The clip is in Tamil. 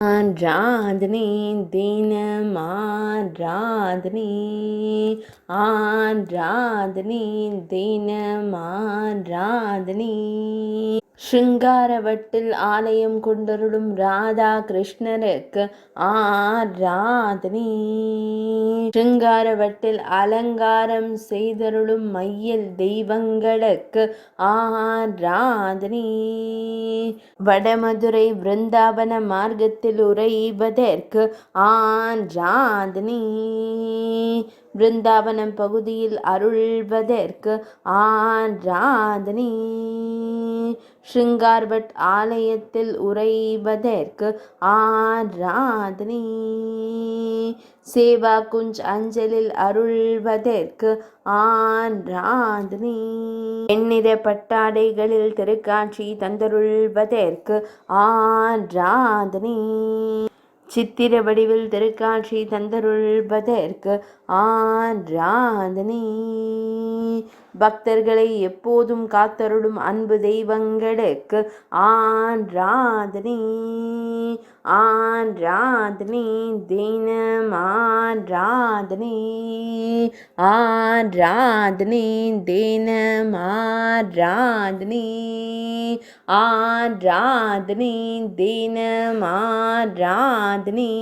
ஆராதனை தினம் ஆராதனை ஆராதனை தினம் ஆராதனை ஸ்ருங்காரவட்டில் ஆலயம் கொண்டருளும் ராதா கிருஷ்ணருக்கு ஆராதனை ஸ்ருங்காரவட்டில் அலங்காரம் செய்தருளும் மையல் தெய்வங்களுக்கு ஆராதனை வடமதுரை விருந்தாவன மார்க்கத்தில் உறைவதற்கு ஆராதனை பிருந்தாவனம் பகுதியில் அருள்வதற்கு ஆராதனை ஸ்ருங்கார்பட் ஆலயத்தில் உறைவதற்கு ஆராதனை சேவா குஞ்ச் அஞ்சலில் அருள்வதற்கு ஆராதனை எண்ணிற பட்டாடைகளில் திருக்காட்சி தந்தருள்வதற்கு ஆராதனை சித்திர வடிவில் திருக்காட்சி தந்தருள்வதற்கு ஆராதனை பக்தர்களை எப்போதும் காத்தருளும் அன்பு தெய்வங்களுக்கு ஆராதனை ஆராதனை தினம் ஆராதனை ஆராதனை தினம் ஆராதனை ஆராதனை தினம் ஆராதனை